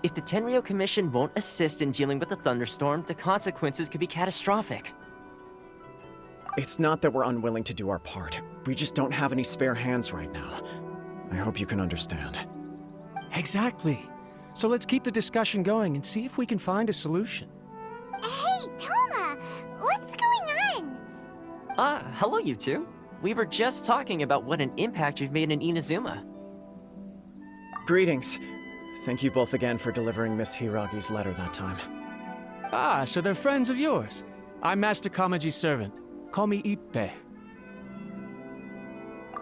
If the Tenryou Commission won't assist in dealing with the thunderstorm, the consequences could be catastrophic. It's not that we're unwilling to do our part. We just don't have any spare hands right now. I hope you can understand. Exactly. So let's keep the discussion going and see if we can find a solution. Hey, Toma! What's going on? Hello you two. We were just talking about what an impact you've made in Inazuma. Greetings. Thank you both again for delivering Miss Hiragi's letter that time. Ah, so they're friends of yours. I'm Master Kamaji's servant. Call me Ippe.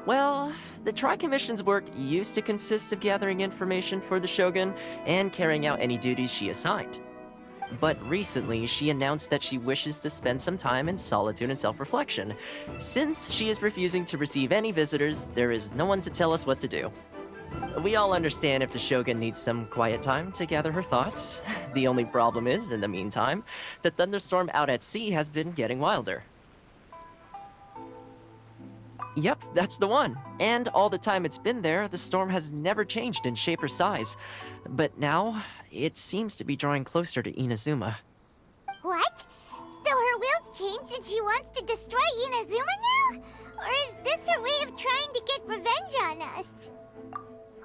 Well, the Tri-Commission's work used to consist of gathering information for the Shogun and carrying out any duties she assigned. But recently, she announced that she wishes to spend some time in solitude and self-reflection. Since she is refusing to receive any visitors, there is no one to tell us what to do. We all understand if the Shogun needs some quiet time to gather her thoughts. The only problem is, in the meantime, the thunderstorm out at sea has been getting wilder. Yep, that's the one. And all the time it's been there, the storm has never changed in shape or size. But now, it seems to be drawing closer to Inazuma. What? So her will's changed and she wants to destroy Inazuma now? Or is this her way of trying to get revenge on us?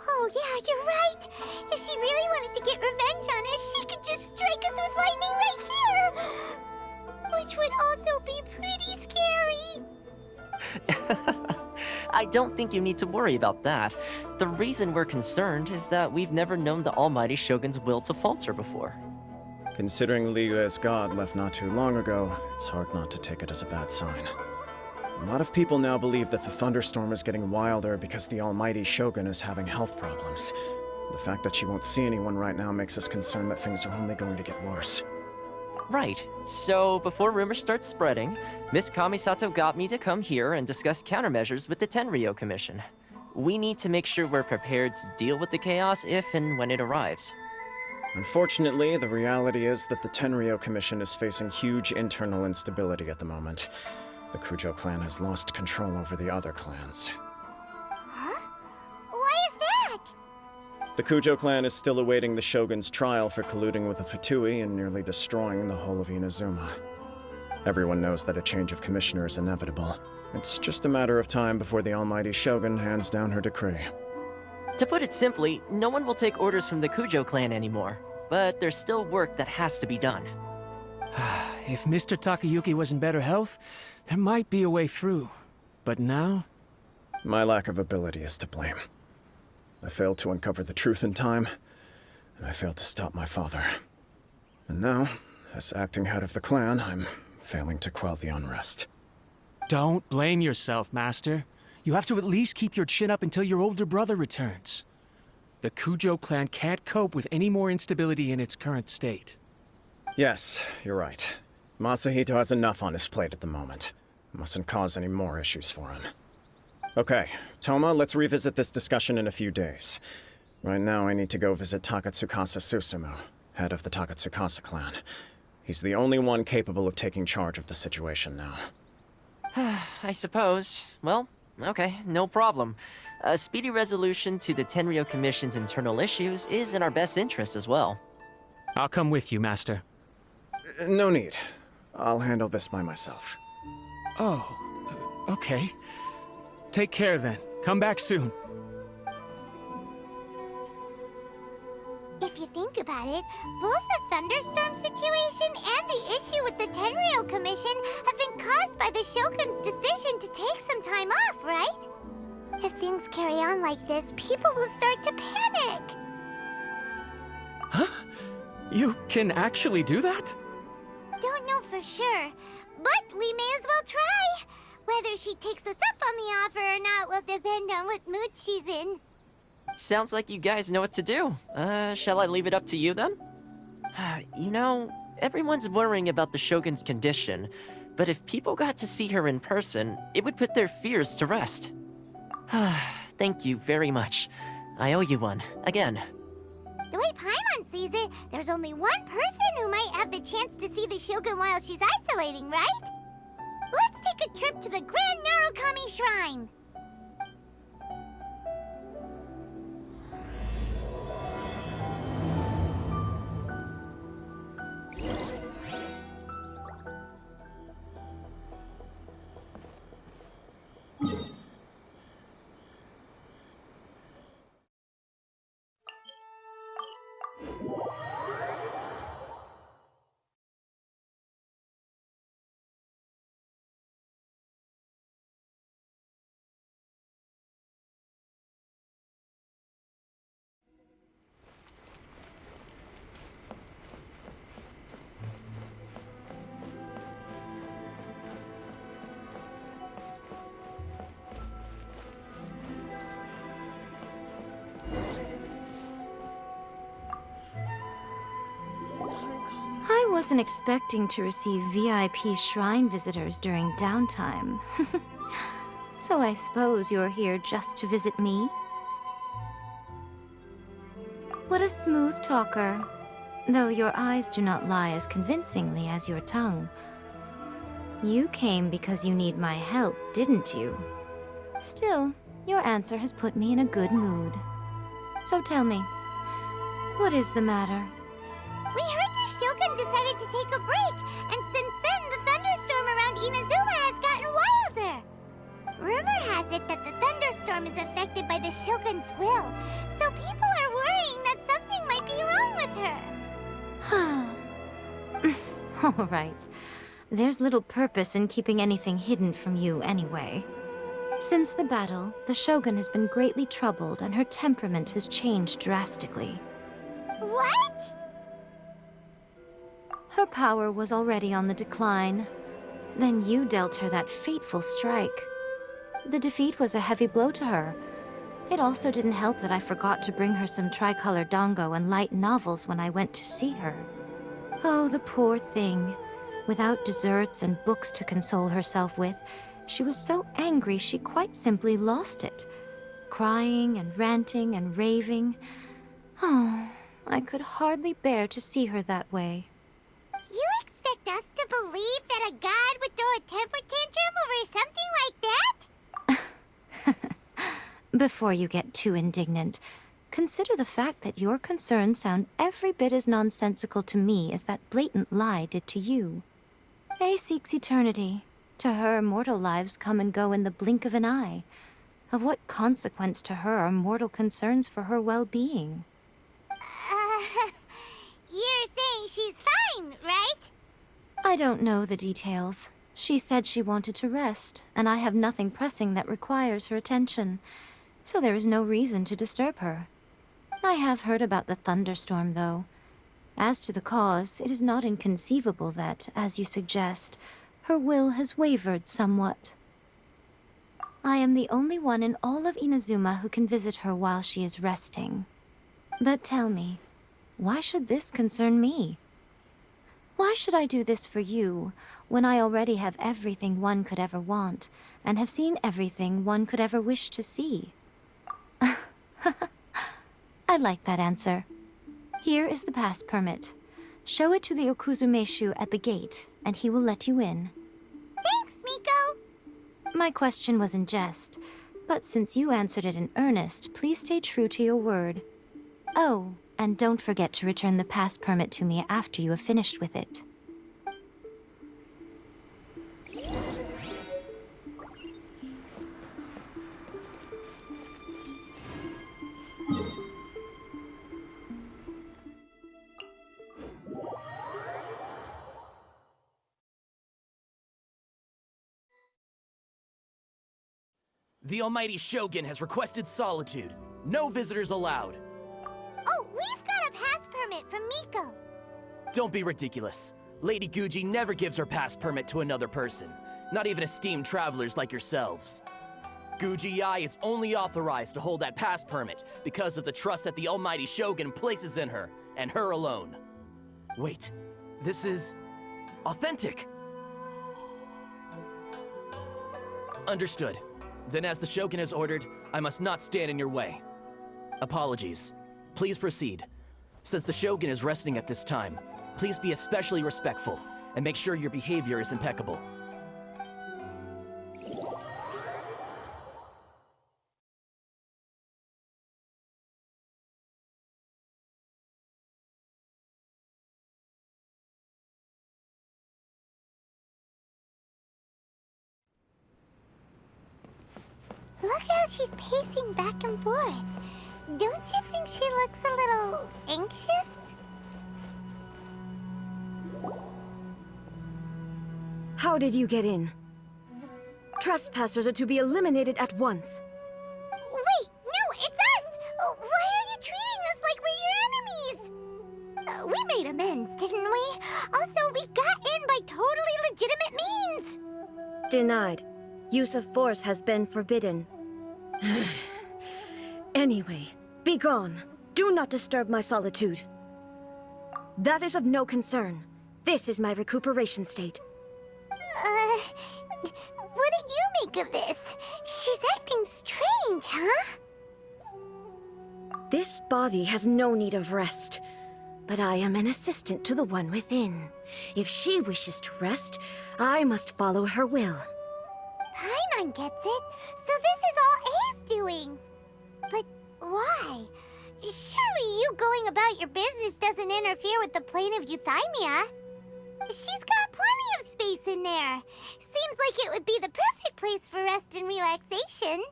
Oh yeah, you're right. If she really wanted to get revenge on us, she could just strike us with lightning right here! Which would also be pretty scary. I don't think you need to worry about that. The reason we're concerned is that we've never known the almighty Shogun's will to falter before. Considering Liyue's god left not too long ago, it's hard not to take it as a bad sign. A lot of people now believe that the thunderstorm is getting wilder because the almighty Shogun is having health problems. The fact that she won't see anyone right now makes us concerned that things are only going to get worse. Right. So, before rumors start spreading, Miss Kamisato got me to come here and discuss countermeasures with the Tenryou Commission. We need to make sure we're prepared to deal with the chaos if and when it arrives. Unfortunately, the reality is that the Tenryou Commission is facing huge internal instability at the moment. The Kujo clan has lost control over the other clans. Huh? Why is that? The Kujo clan is still awaiting the Shogun's trial for colluding with the Fatui and nearly destroying the whole of Inazuma. Everyone knows that a change of commissioner is inevitable. It's just a matter of time before the almighty Shogun hands down her decree. To put it simply, no one will take orders from the Kujo clan anymore. But there's still work that has to be done. If Mr. Takayuki was in better health, there might be a way through. But now? My lack of ability is to blame. I failed to uncover the truth in time, and I failed to stop my father. And now, as acting head of the clan, I'm failing to quell the unrest. Don't blame yourself, Master. You have to at least keep your chin up until your older brother returns. The Kujo clan can't cope with any more instability in its current state. Yes, you're right. Masahito has enough on his plate at the moment. Mustn't cause any more issues for him. Okay, Toma, let's revisit this discussion in a few days. Right now, I need to go visit Takatsukasa Susumu, head of the Takatsukasa clan. He's the only one capable of taking charge of the situation now. I suppose. Well, okay, no problem. A speedy resolution to the Tenryou Commission's internal issues is in our best interest as well. I'll come with you, Master. No need. I'll handle this by myself. Oh, okay. Take care then. Come back soon. If you think about it, both the thunderstorm situation and the issue with the Tenryou Commission have been caused by the Shogun's decision to take some time off, right? If things carry on like this, people will start to panic. Huh? You can actually do that? Don't know for sure, but we may as well try. Whether she takes us up on the offer or not will depend on what mood she's in. Sounds like you guys know what to do. Shall I leave it up to you then? You know, everyone's worrying about the Shogun's condition, but if people got to see her in person, it would put their fears to rest. Thank you very much. I owe you one, again. The way Paimon sees it, there's only one person who might have the chance to see the Shogun while she's isolating, right? Let's take a trip to the Grand Narukami Shrine! wasn't expecting to receive VIP shrine visitors during downtime. So I suppose you're here just to visit me? What a smooth talker. Though your eyes do not lie as convincingly as your tongue. You came because you need my help, didn't you? Still, your answer has put me in a good mood. So tell me, what is the matter? We heard the Shogun decided to take a break, and since then the thunderstorm around Inazuma has gotten wilder. Rumor has it that the thunderstorm is affected by the Shogun's will, so people are worrying that something might be wrong with her. All right. There's little purpose in keeping anything hidden from you anyway. Since the battle, the Shogun has been greatly troubled and her temperament has changed drastically. What? Her power was already on the decline. Then you dealt her that fateful strike. The defeat was a heavy blow to her. It also didn't help that I forgot to bring her some tricolor dango and light novels when I went to see her. Oh, the poor thing. Without desserts and books to console herself with, she was so angry she quite simply lost it. Crying and ranting and raving. Oh, I could hardly bear to see her that way. You expect us to believe that a god would throw a temper tantrum over something like that? Before you get too indignant, consider the fact that your concerns sound every bit as nonsensical to me as that blatant lie did to you. Faye seeks eternity. To her, mortal lives come and go in the blink of an eye. Of what consequence to her are mortal concerns for her well-being? You're saying she's fine, right? I don't know the details. She said she wanted to rest, and I have nothing pressing that requires her attention, so there is no reason to disturb her. I have heard about the thunderstorm, though. As to the cause, it is not inconceivable that, as you suggest, her will has wavered somewhat. I am the only one in all of Inazuma who can visit her while she is resting. But tell me, why should this concern me? Why should I do this for you, when I already have everything one could ever want, and have seen everything one could ever wish to see? I like that answer. Here is the pass permit. Show it to the Okuzumeshu at the gate, and he will let you in. Thanks, Miko! My question was in jest, but since you answered it in earnest, please stay true to your word. Oh, and don't forget to return the pass permit to me after you have finished with it. The almighty Shogun has requested solitude. No visitors allowed. Oh, we've got a pass permit from Miko. Don't be ridiculous. Lady Guji never gives her pass permit to another person, not even esteemed travelers like yourselves. Guji-ai is only authorized to hold that pass permit because of the trust that the almighty Shogun places in her, and her alone. Wait, this is authentic. Understood. Then as the Shogun has ordered, I must not stand in your way. Apologies. Please proceed. Since the Shogun is resting at this time, please be especially respectful, and make sure your behavior is impeccable. Look how she's pacing back and forth. Don't you think she looks a little anxious? How did you get in? Trespassers are to be eliminated at once. Wait, no, it's us! Why are you treating us like we're your enemies? We made amends, didn't we? Also, we got in by totally legitimate means! Denied. Use of force has been forbidden. Anyway, be gone. Do not disturb my solitude. That is of no concern. This is my recuperation state. What do you make of this? She's acting strange, huh? This body has no need of rest. But I am an assistant to the one within. If she wishes to rest, I must follow her will. Paimon gets it. So this is all A's doing. But why? Surely you going about your business doesn't interfere with the plane of euthymia. She's got plenty of space in there. Seems like it would be the perfect place for rest and relaxation.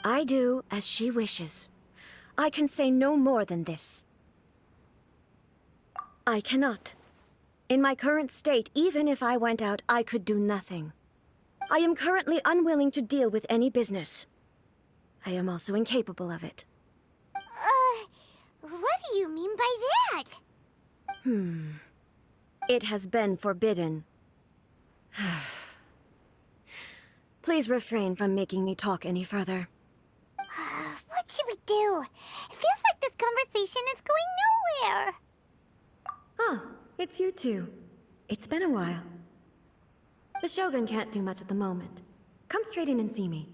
I do as she wishes. I can say no more than this. I cannot. In my current state, even if I went out, I could do nothing. I am currently unwilling to deal with any business. I am also incapable of it. What do you mean by that? It has been forbidden. Please refrain from making me talk any further. What should we do? It feels like this conversation is going nowhere. Ah, it's you two. It's been a while. The Shogun can't do much at the moment. Come straight in and see me.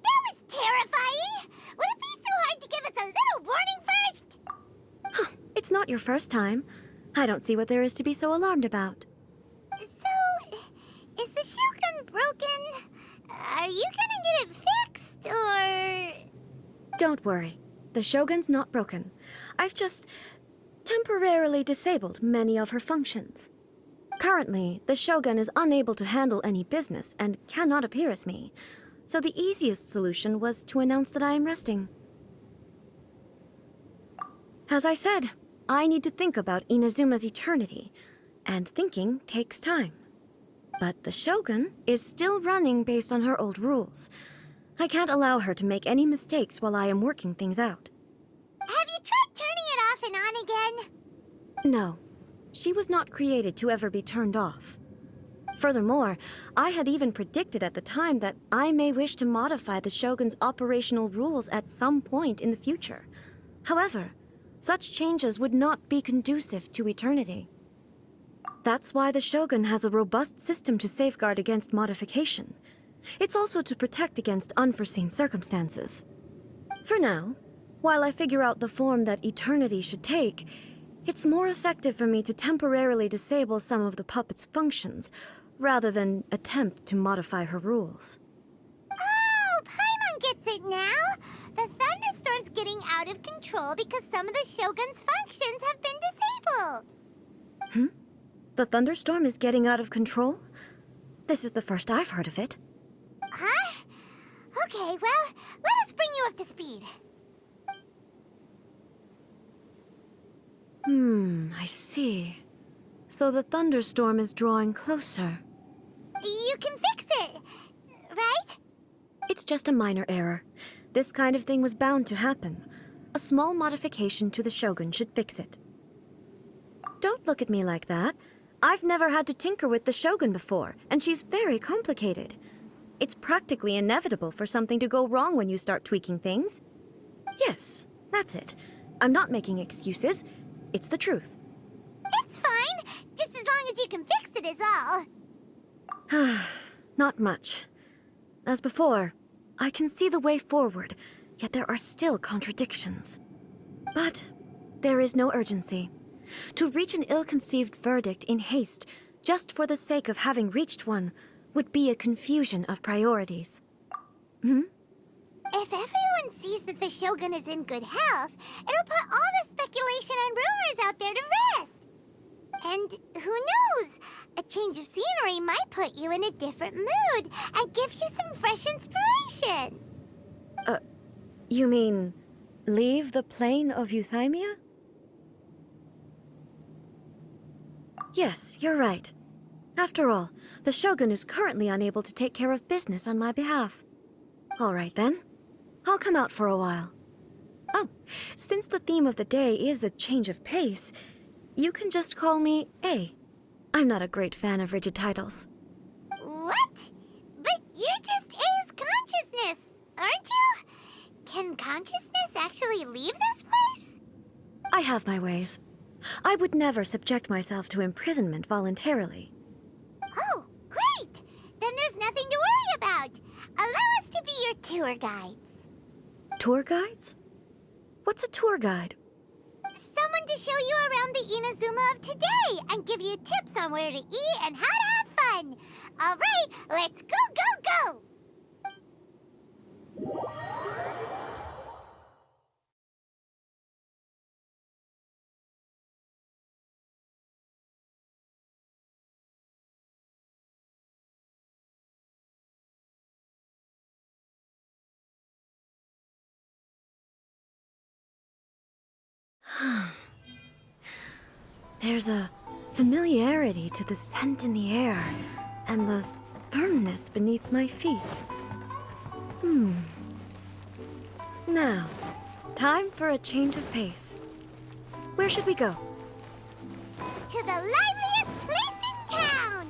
That was terrifying! Would it be so hard to give us a little warning first? It's not your first time. I don't see what there is to be so alarmed about. So, is the Shogun broken? Are you gonna get it fixed, or...? Don't worry. The Shogun's not broken. I've just temporarily disabled many of her functions. Currently, the Shogun is unable to handle any business and cannot appear as me. So the easiest solution was to announce that I am resting. As I said, I need to think about Inazuma's eternity, and thinking takes time. But the Shogun is still running based on her old rules. I can't allow her to make any mistakes while I am working things out. Have you tried turning it off and on again? No, she was not created to ever be turned off. Furthermore, I had even predicted at the time that I may wish to modify the Shogun's operational rules at some point in the future. However, such changes would not be conducive to eternity. That's why the Shogun has a robust system to safeguard against modification. It's also to protect against unforeseen circumstances. For now, while I figure out the form that eternity should take, it's more effective for me to temporarily disable some of the puppet's functions, rather than attempt to modify her rules. Oh, Paimon gets it now! The thunderstorm's getting out of control because some of the Shogun's functions have been disabled. The thunderstorm is getting out of control? This is the first I've heard of it. Huh? Okay, well, let us bring you up to speed. I see. So the thunderstorm is drawing closer. You can fix it, right? It's just a minor error. This kind of thing was bound to happen. A small modification to the Shogun should fix it. Don't look at me like that. I've never had to tinker with the Shogun before, and she's very complicated. It's practically inevitable for something to go wrong when you start tweaking things. Yes, that's it. I'm not making excuses. It's the truth. It's fine, just as long as you can fix it is all. Not much. As before, I can see the way forward, yet there are still contradictions. But there is no urgency. To reach an ill-conceived verdict in haste, just for the sake of having reached one, would be a confusion of priorities. If everyone sees that the Shogun is in good health, it'll put all the speculation and rumors out there to rest. And who knows? A change of scenery might put you in a different mood and give you some fresh inspiration. You mean, leave the plane of euthymia? Yes, you're right. After all, the Shogun is currently unable to take care of business on my behalf. All right then. I'll come out for a while. Oh, since the theme of the day is a change of pace, you can just call me A. I'm not a great fan of rigid titles. What? But you're just A's consciousness, aren't you? Can consciousness actually leave this place? I have my ways. I would never subject myself to imprisonment voluntarily. Oh, great! Then there's nothing to worry about. Allow us to be your tour guides. Tour guides? What's a tour guide? Someone to show you around the Inazuma of today and give you tips on where to eat and how to have fun. All right, let's go, go, go! There's a familiarity to the scent in the air and the firmness beneath my feet. Now, time for a change of pace. Where should we go? To the liveliest place in town!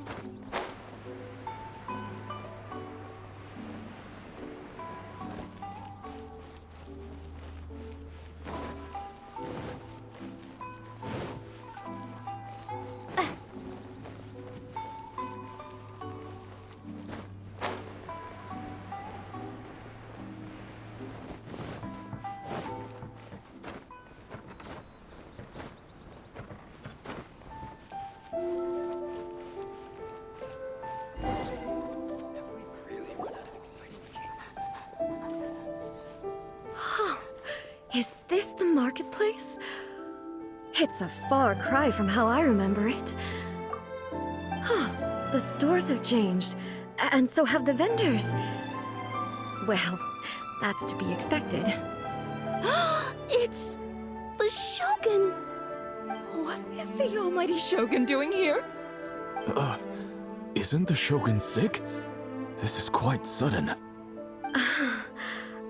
Is this the marketplace? It's a far cry from how I remember it. The stores have changed, and so have the vendors. Well, that's to be expected. It's the Shogun! What is the almighty Shogun doing here? Isn't the Shogun sick? This is quite sudden.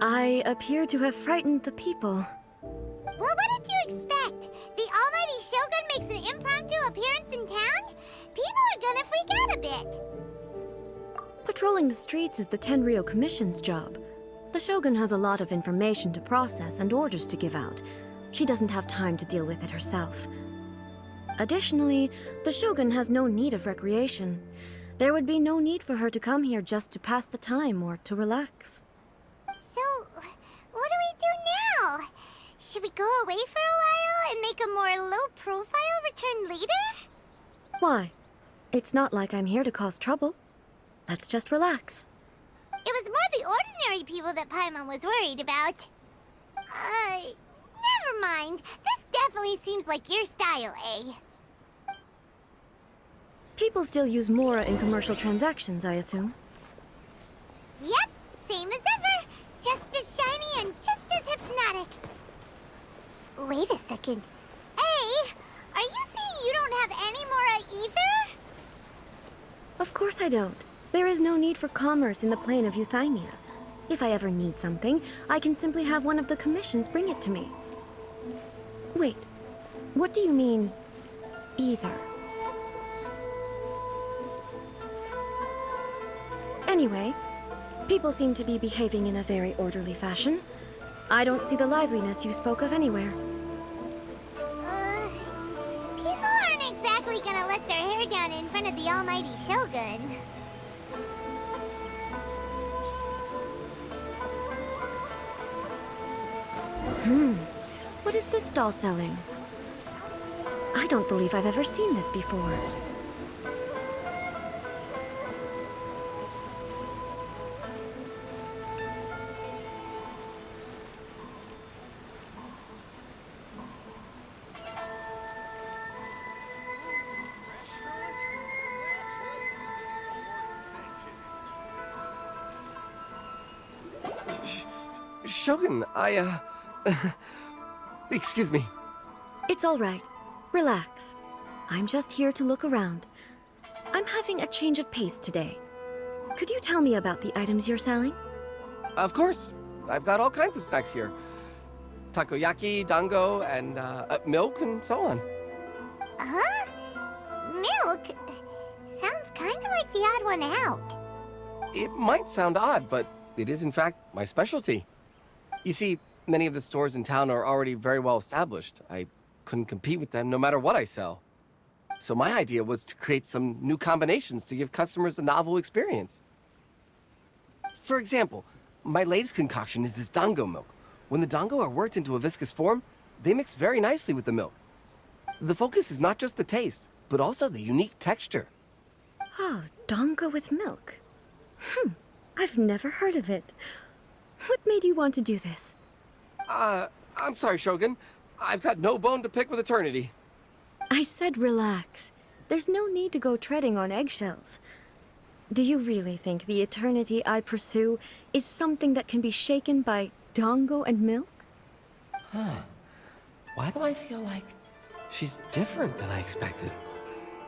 I appear to have frightened the people. Well, what did you expect? The almighty Shogun makes an impromptu appearance in town? People are gonna freak out a bit. Patrolling the streets is the Tenryou Commission's job. The Shogun has a lot of information to process and orders to give out. She doesn't have time to deal with it herself. Additionally, the Shogun has no need of recreation. There would be no need for her to come here just to pass the time or to relax. So, what do we do now? Should we go away for a while and make a more low-profile return later? Why? It's not like I'm here to cause trouble. Let's just relax. It was more the ordinary people that Paimon was worried about. Never mind. This definitely seems like your style, eh? People still use Mora in commercial transactions, I assume. Yep, same as ever. Just as shiny and just as hypnotic. Wait a second. Hey, are you saying you don't have any Mora either? Of course I don't. There is no need for commerce in the plane of Euthymia. If I ever need something, I can simply have one of the commissions bring it to me. Wait, what do you mean, either? Anyway, people seem to be behaving in a very orderly fashion. I don't see the liveliness you spoke of anywhere. People aren't exactly gonna let their hair down in front of the almighty Shogun. What is this stall selling? I don't believe I've ever seen this before. Shogun, excuse me. It's all right. Relax. I'm just here to look around. I I'm having a change of pace today. Could you tell me about the items you're selling? Of course. I've got all kinds of snacks here. Takoyaki, dango, and milk, and so on. Huh? Milk? Sounds kind of like the odd one out. It might sound odd, but it is in fact my specialty. You see, many of the stores in town are already very well established. I couldn't compete with them no matter what I sell. So my idea was to create some new combinations to give customers a novel experience. For example, my latest concoction is this dango milk. When the dango are worked into a viscous form, they mix very nicely with the milk. The focus is not just the taste, but also the unique texture. Oh, dango with milk. I've never heard of it. What made you want to do this? I'm sorry, Shogun. I've got no bone to pick with eternity. I said relax. There's no need to go treading on eggshells. Do you really think the eternity I pursue is something that can be shaken by dango and milk? Why do I feel like she's different than I expected?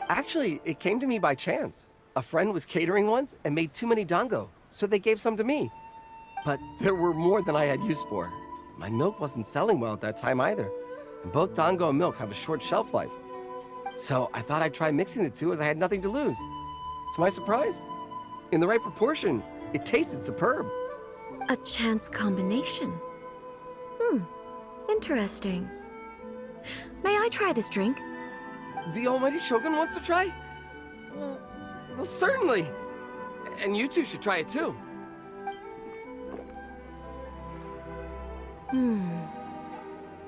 Actually, it came to me by chance. A friend was catering once and made too many dango, so they gave some to me. But there were more than I had use for. My milk wasn't selling well at that time either. And both dango and milk have a short shelf life. So I thought I'd try mixing the two as I had nothing to lose. To my surprise, in the right proportion, it tasted superb. A chance combination. Interesting. May I try this drink? The almighty Shogun wants to try? Well, certainly. And you two should try it too.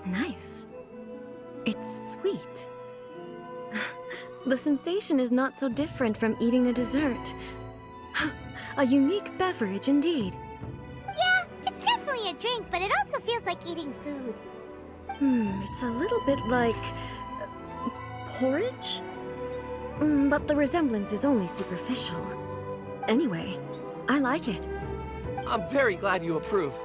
Nice. It's sweet. The sensation is not so different from eating a dessert. A unique beverage indeed. Yeah, it's definitely a drink, but it also feels like eating food. It's a little bit like... porridge? But the resemblance is only superficial. Anyway, I like it. I'm very glad you approve.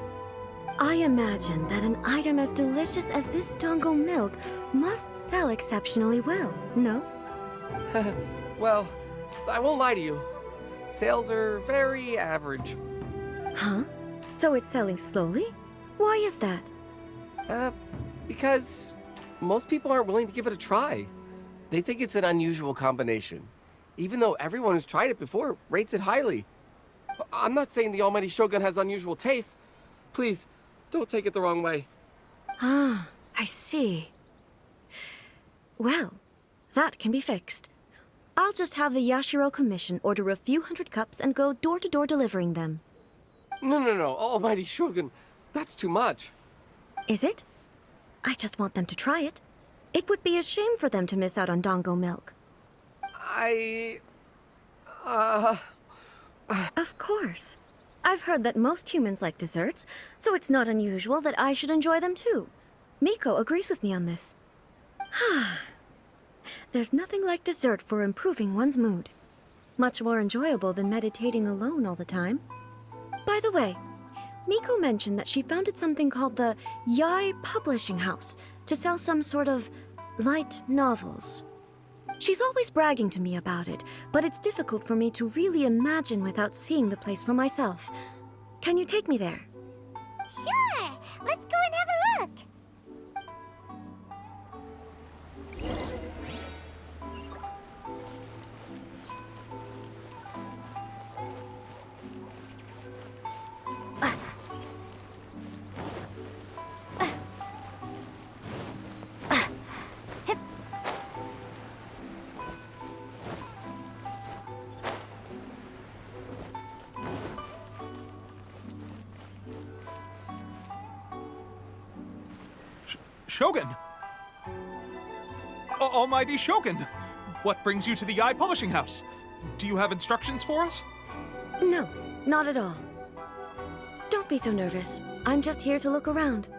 I imagine that an item as delicious as this dango milk must sell exceptionally well, no? Well, I won't lie to you. Sales are very average. Huh? So it's selling slowly? Why is that? Because most people aren't willing to give it a try. They think it's an unusual combination, even though everyone who's tried it before rates it highly. I'm not saying the almighty Shogun has unusual tastes. Please, don't take it the wrong way. Ah, I see. Well, that can be fixed. I'll just have the Yashiro Commission order a few hundred cups and go door-to-door delivering them. No, almighty Shogun. That's too much. Is it? I just want them to try it. It would be a shame for them to miss out on dango milk. Of course. I've heard that most humans like desserts, so it's not unusual that I should enjoy them too. Miko agrees with me on this. There's nothing like dessert for improving one's mood. Much more enjoyable than meditating alone all the time. By the way, Miko mentioned that she founded something called the Yai Publishing House to sell some sort of light novels. She's always bragging to me about it, but it's difficult for me to really imagine without seeing the place for myself. Can you take me there? Sure! Let's go and have a look! Shogun! Almighty Shogun! What brings you to the Yai Publishing House? Do you have instructions for us? No, not at all. Don't be so nervous. I'm just here to look around.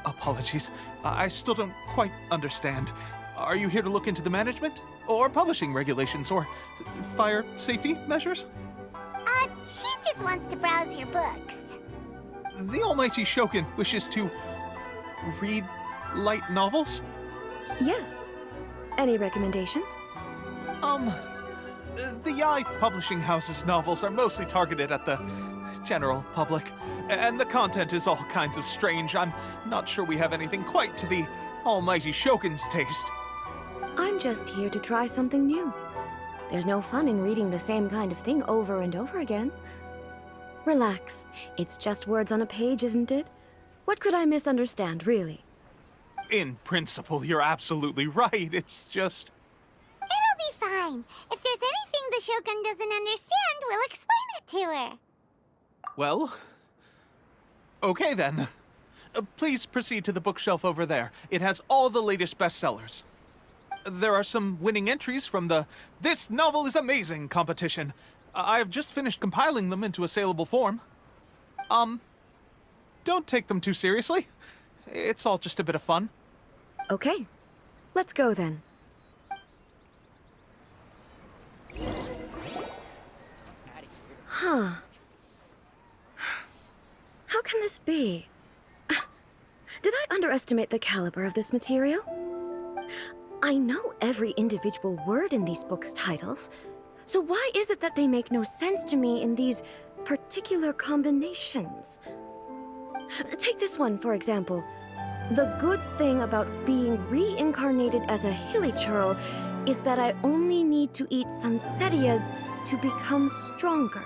Apologies. I still don't quite understand. Are you here to look into the management? Or publishing regulations? Or fire safety measures? She just wants to browse your books. The Almighty Shogun wishes to read light novels? Yes. Any recommendations? The Yaoi Publishing House's novels are mostly targeted at the general public, and the content is all kinds of strange. I'm not sure we have anything quite to the almighty Shogun's taste. I'm just here to try something new. There's no fun in reading the same kind of thing over and over again. Relax. It's just words on a page, isn't it? What could I misunderstand, really? In principle, you're absolutely right. It's just... It'll be fine. If there's anything the Shogun doesn't understand, we'll explain it to her. Well... Okay then. Please proceed to the bookshelf over there. It has all the latest bestsellers. There are some winning entries from the This Novel is Amazing competition. I've just finished compiling them into a saleable form. Don't take them too seriously. It's all just a bit of fun. Okay. Let's go then. Huh. How can this be? Did I underestimate the caliber of this material? I know every individual word in these books' titles, so why is it that they make no sense to me in these particular combinations? Take this one, for example. The good thing about being reincarnated as a hilly churl is that I only need to eat Sansetias to become stronger.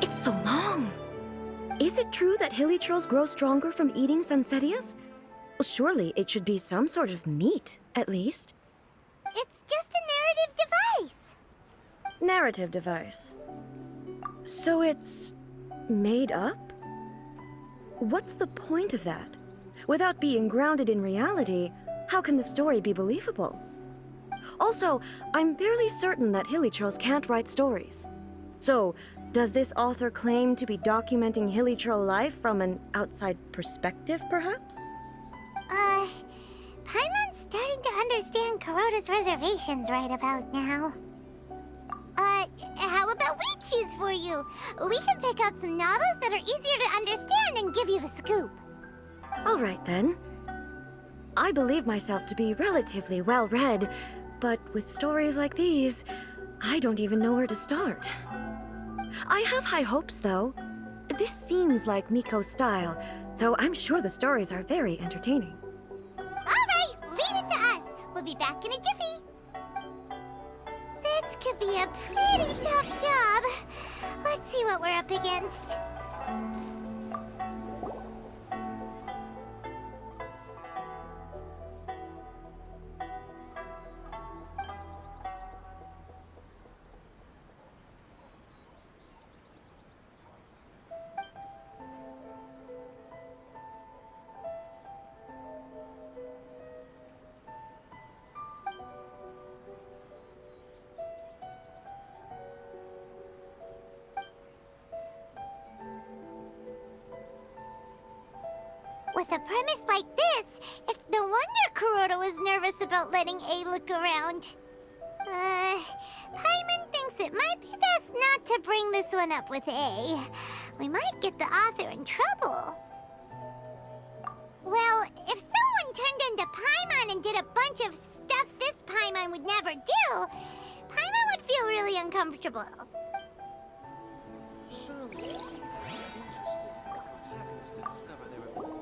It's so long. Is it true that hilly churls grow stronger from eating Sansetias? Well, surely it should be some sort of meat, at least. It's just a narrative device. Narrative device. So it's made up? What's the point of that? Without being grounded in reality, how can the story be believable? Also, I'm fairly certain that hilly churls can't write stories. So, does this author claim to be documenting hilly churl life from an outside perspective, perhaps? Paimon's starting to understand Kuroda's reservations right about now. How about we choose for you? We can pick out some novels that are easier to understand and give you a scoop. All right, then. I believe myself to be relatively well-read, but with stories like these, I don't even know where to start. I have high hopes, though. This seems like Miko's style, so I'm sure the stories are very entertaining. All right, leave it to us. We'll be back in a jiffy. This could be a pretty tough job. Let's see what we're up against. With a premise like this, it's no wonder Kuroda was nervous about letting A look around. Paimon thinks it might be best not to bring this one up with A. We might get the author in trouble. Well, if someone turned into Paimon and did a bunch of stuff this Paimon would never do, Paimon would feel really uncomfortable. Surely, it would be interesting for the protagonist to discover their abilities.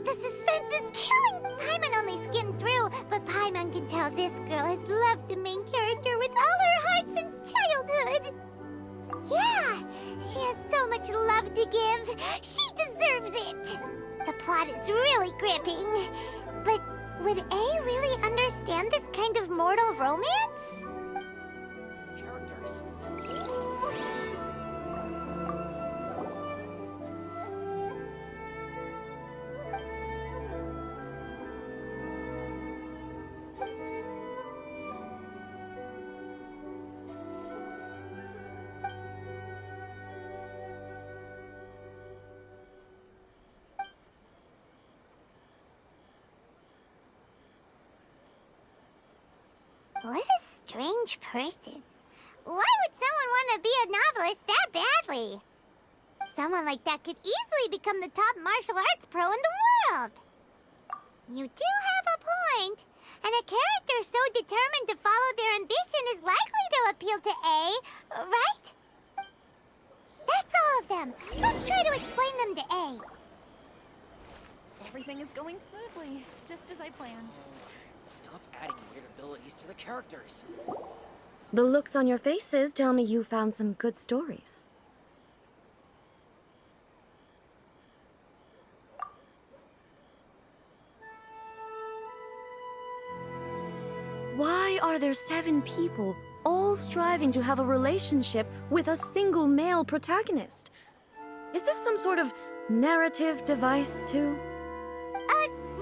The suspense is killing! Paimon only skimmed through, but Paimon can tell this girl has loved the main character with all her heart since childhood. Yeah, she has so much love to give. She deserves it. The plot is really gripping. But would A really understand this kind of mortal romance? Characters. What a strange person. Why would someone want to be a novelist that badly? Someone like that could easily become the top martial arts pro in the world. You do have a point. And a character so determined to follow their ambition is likely to appeal to A, right? That's all of them. Let's try to explain them to A. Everything is going smoothly, just as I planned. Stop adding weird abilities to the characters. The looks on your faces tell me you found some good stories. Why are there 7 people all striving to have a relationship with a single male protagonist? Is this some sort of narrative device, too?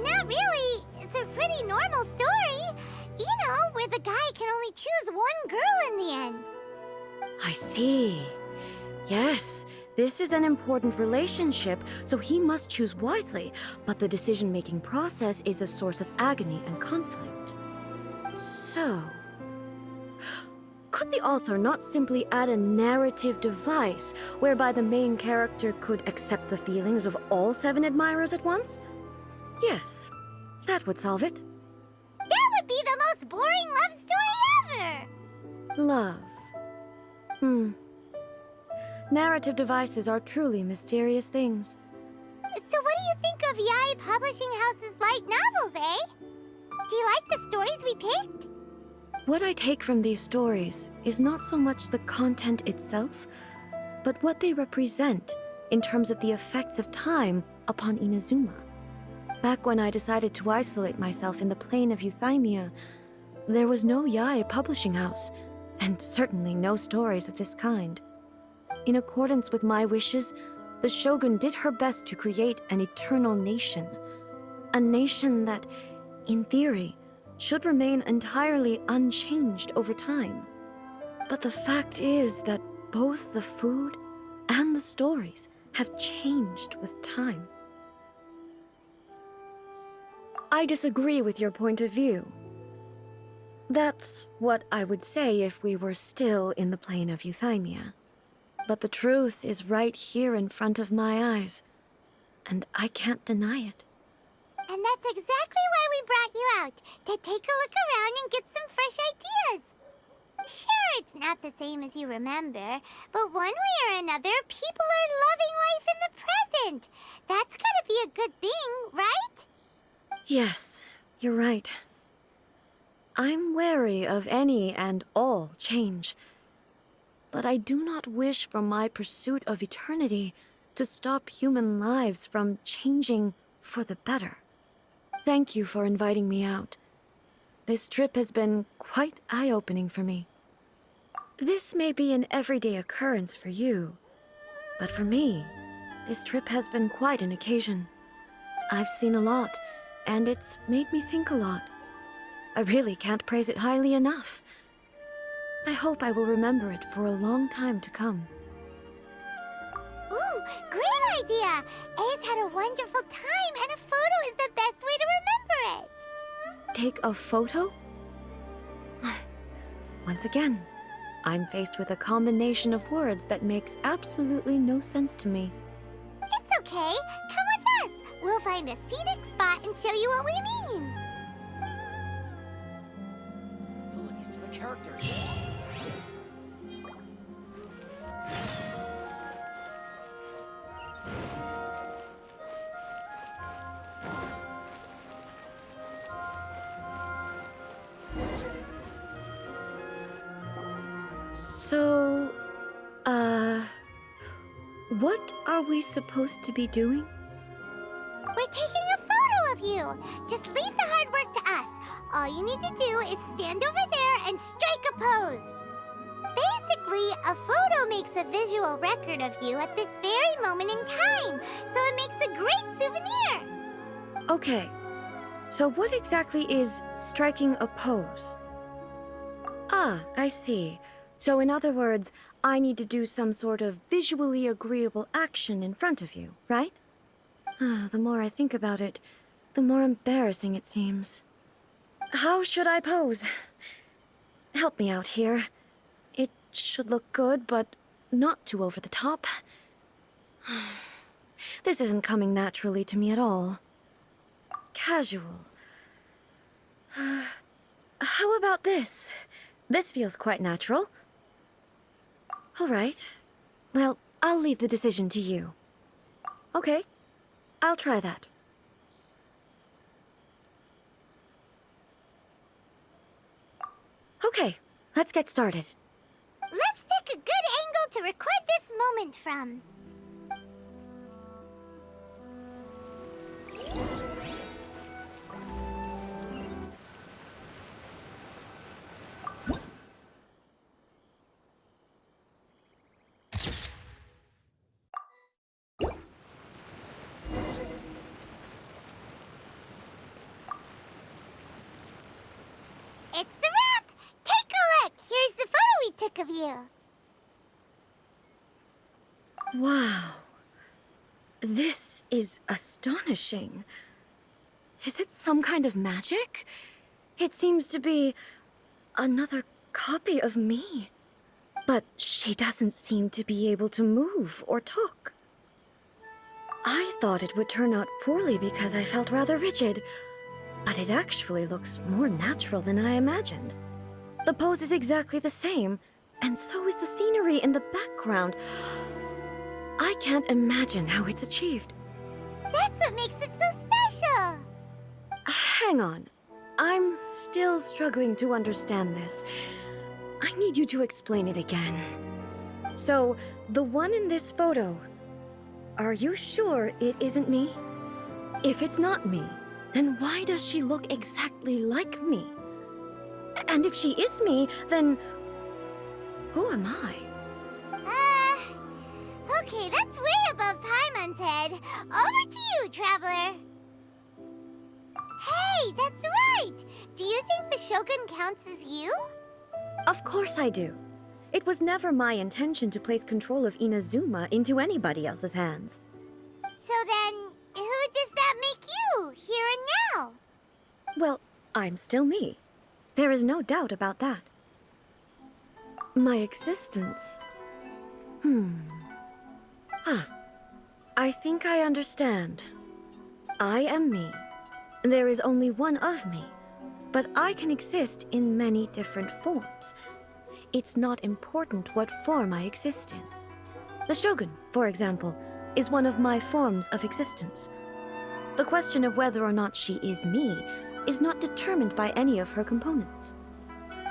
Not really. It's a pretty normal story. You know, where the guy can only choose one girl in the end. I see. Yes, this is an important relationship, so he must choose wisely, but the decision-making process is a source of agony and conflict. So, could the author not simply add a narrative device whereby the main character could accept the feelings of all 7 admirers at once? Yes, that would solve it. That would be the most boring love story ever! Love. Narrative devices are truly mysterious things. So what do you think of Yae Publishing House's light novels, eh? Do you like the stories we picked? What I take from these stories is not so much the content itself, but what they represent in terms of the effects of time upon Inazuma. Back when I decided to isolate myself in the plane of Euthymia, there was no Yae Publishing House, and certainly no stories of this kind. In accordance with my wishes, the Shogun did her best to create an eternal nation. A nation that, in theory, should remain entirely unchanged over time. But the fact is that both the food and the stories have changed with time. I disagree with your point of view. That's what I would say if we were still in the plane of Euthymia. But the truth is right here in front of my eyes, and I can't deny it. And that's exactly why we brought you out, to take a look around and get some fresh ideas. Sure, it's not the same as you remember, but one way or another, people are loving life in the present. That's gotta be a good thing, right? Yes, you're right. I'm wary of any and all change. But I do not wish for my pursuit of eternity to stop human lives from changing for the better. Thank you for inviting me out. This trip has been quite eye-opening for me. This may be an everyday occurrence for you, but for me, this trip has been quite an occasion. I've seen a lot, and it's made me think a lot. I really can't praise it highly enough. I hope I will remember it for a long time to come. Ooh, great idea! A's had a wonderful time, and a photo is the best way to remember it. Take a photo? Once again, I'm faced with a combination of words that makes absolutely no sense to me. It's okay. Come with us. We'll find a scenic spot and show you what we mean. Abilities to the characters. So, what are we supposed to be doing? We're taking a photo of you. Just leave the hard work to us. All you need to do is stand over there and strike a pose. Basically, a photo makes a visual record of you at this very moment in time, so it makes a great souvenir. Okay, so what exactly is striking a pose? Ah, I see. So in other words, I need to do some sort of visually agreeable action in front of you, right? The more I think about it, the more embarrassing it seems. How should I pose? help me out here. It should look good, but not too over the top. This isn't coming naturally to me at all. Casual. How about this? This feels quite natural. All right. Well, I'll leave the decision to you. Okay, I'll try that. Okay, let's get started. Let's pick a good angle to record this moment from. It's a wrap! Take a look! Here's the photo we took of you. Wow. This is astonishing. Is it some kind of magic? It seems to be another copy of me. But she doesn't seem to be able to move or talk. I thought it would turn out poorly because I felt rather rigid, but it actually looks more natural than I imagined. The pose is exactly the same, and so is the scenery in the background. I can't imagine how it's achieved. That's what makes it so special! Hang on. I'm still struggling to understand this. I need you to explain it again. So, the one in this photo, are you sure it isn't me? If it's not me, then why does she look exactly like me? And if she is me, then who am I? Okay, that's way above Paimon's head. Over to you, Traveler. Hey, that's right! Do you think the Shogun counts as you? Of course I do. It was never my intention to place control of Inazuma into anybody else's hands. So then, who does that make you, here and now? Well, I'm still me. There is no doubt about that. My existence... I think I understand. I am me. There is only one of me, but I can exist in many different forms. It's not important what form I exist in. The Shogun, for example, is one of my forms of existence. The question of whether or not she is me is not determined by any of her components.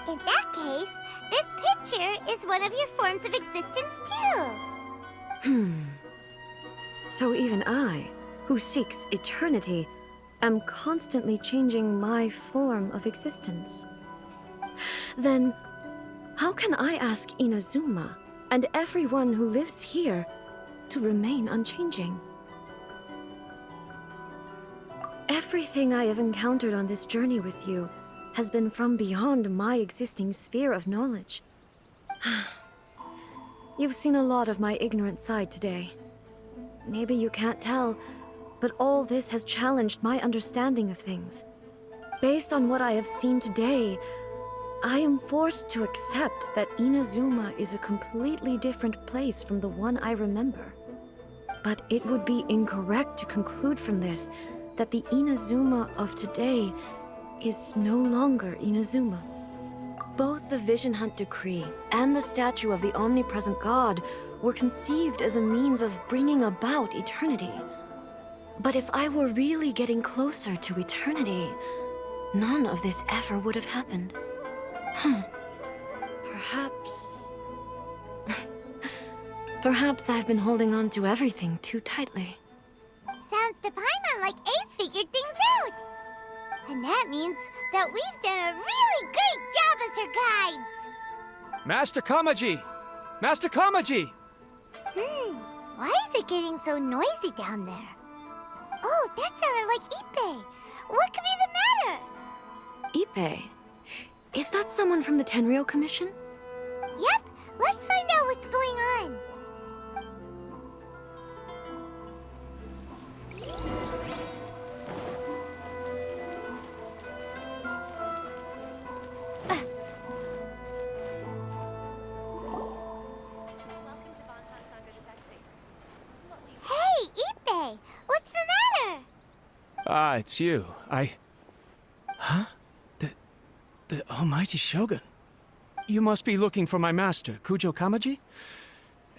In that case, this picture is one of your forms of existence too. So even I, who seeks eternity, am constantly changing my form of existence. Then, how can I ask Inazuma and everyone who lives here to remain unchanging? Everything I have encountered on this journey with you has been from beyond my existing sphere of knowledge. You've seen a lot of my ignorant side today. Maybe you can't tell, but all this has challenged my understanding of things. Based on what I have seen today, I am forced to accept that Inazuma is a completely different place from the one I remember. But it would be incorrect to conclude from this that the Inazuma of today is no longer Inazuma. Both the Vision Hunt Decree and the statue of the omnipresent God were conceived as a means of bringing about eternity. But if I were really getting closer to eternity, none of this ever would have happened. Perhaps I've been holding on to everything too tightly. Sounds to Paimon like Ace figured things out. And that means that we've done a really great job as her guides. Master Kamaji! Master Kamaji! Why is it getting so noisy down there? Oh, that sounded like Ippei. What could be the matter? Ippei? Is that someone from the Tenryou Commission? Yep, let's find out what's going on. Ah, it's you. Huh? The almighty Shogun. You must be looking for my master, Kujo Kamaji?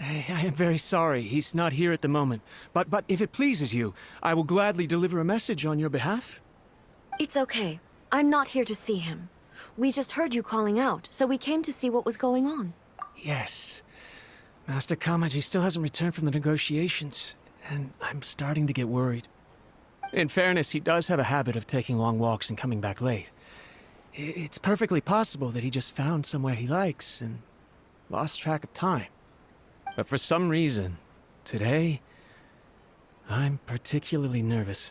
I am very sorry, he's not here at the moment. But if it pleases you, I will gladly deliver a message on your behalf. It's okay. I'm not here to see him. We just heard you calling out, so we came to see what was going on. Yes. Master Kamaji still hasn't returned from the negotiations, and I'm starting to get worried. In fairness, he does have a habit of taking long walks and coming back late. It's perfectly possible that he just found somewhere he likes and lost track of time. But for some reason, today, I'm particularly nervous.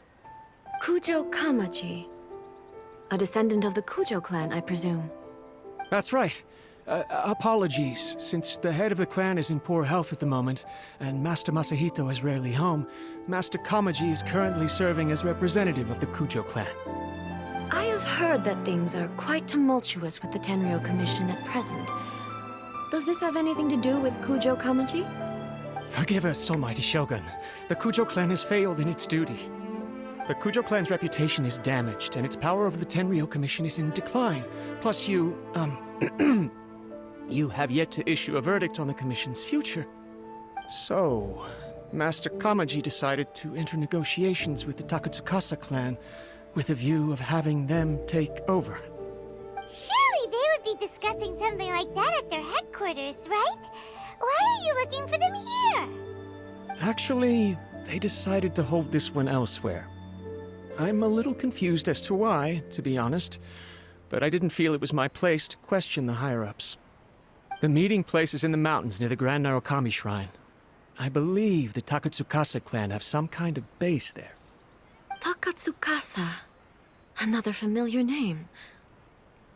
Kujo Kamaji. A descendant of the Kujo clan, I presume. That's right. Apologies, since the head of the clan is in poor health at the moment, and Master Masahito is rarely home, Master Kamaji is currently serving as representative of the Kujo clan. I have heard that things are quite tumultuous with the Tenryou Commission at present. Does this have anything to do with Kujo Kamaji? Forgive us, almighty Shogun. The Kujo clan has failed in its duty. The Kujo clan's reputation is damaged, and its power over the Tenryou Commission is in decline. Plus you have yet to issue a verdict on the Commission's future. So, Master Kamaji decided to enter negotiations with the Takatsukasa clan with a view of having them take over. Surely they would be discussing something like that at their headquarters, right? Why are you looking for them here? Actually, they decided to hold this one elsewhere. I'm a little confused as to why, to be honest, but I didn't feel it was my place to question the higher-ups. The meeting place is in the mountains near the Grand Narukami Shrine. I believe the Takatsukasa clan have some kind of base there. Takatsukasa. Another familiar name.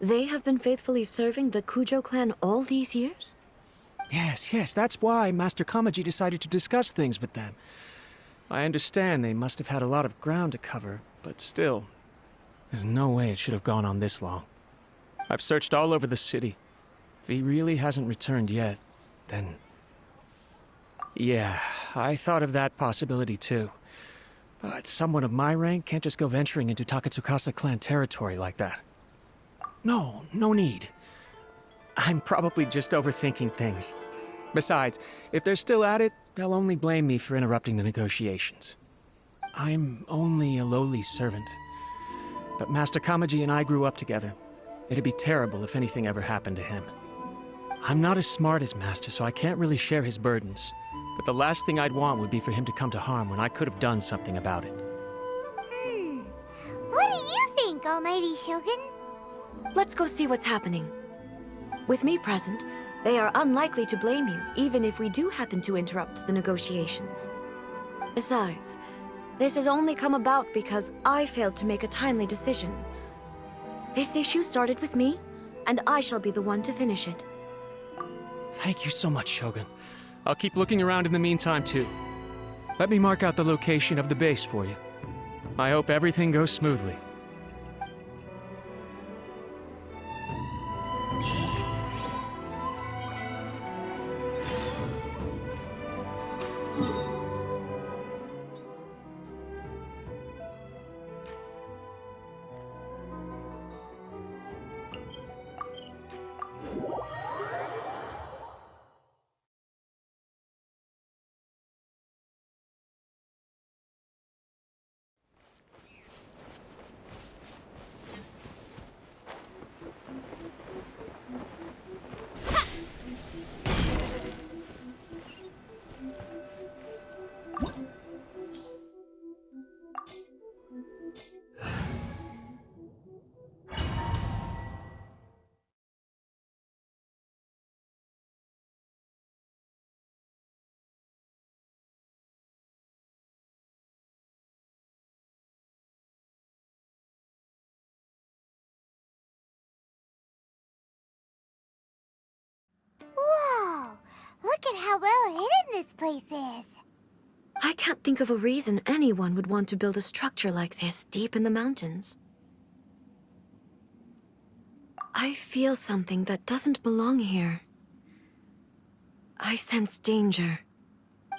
They have been faithfully serving the Kujo clan all these years? Yes, that's why Master Kamaji decided to discuss things with them. I understand they must have had a lot of ground to cover, but still, there's no way it should have gone on this long. I've searched all over the city. If he really hasn't returned yet, then... Yeah, I thought of that possibility too. But someone of my rank can't just go venturing into Takatsukasa clan territory like that. No need. I'm probably just overthinking things. Besides, if they're still at it, they'll only blame me for interrupting the negotiations. I'm only a lowly servant. But Master Kamaji and I grew up together. It'd be terrible if anything ever happened to him. I'm not as smart as Master, so I can't really share his burdens. But the last thing I'd want would be for him to come to harm when I could have done something about it. What do you think, Almighty Shogun? Let's go see what's happening. With me present, they are unlikely to blame you, even if we do happen to interrupt the negotiations. Besides, this has only come about because I failed to make a timely decision. This issue started with me, and I shall be the one to finish it. Thank you so much, Shogun. I'll keep looking around in the meantime, too. Let me mark out the location of the base for you. I hope everything goes smoothly. Whoa! Look at how well hidden this place is. I can't think of a reason anyone would want to build a structure like this deep in the mountains. I feel something that doesn't belong here. I sense danger.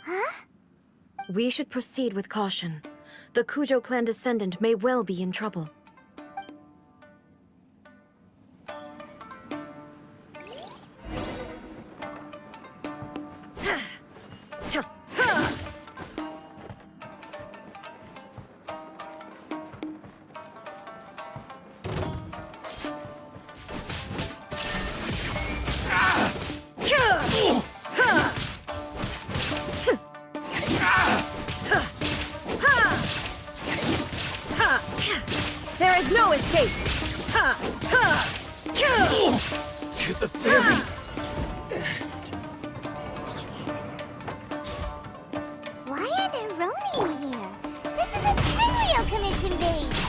Huh? We should proceed with caution. the Kujo clan descendant may well be in trouble. There is no escape! To the ferry! Why are there Ronin here? This is a Tenryou Commission base!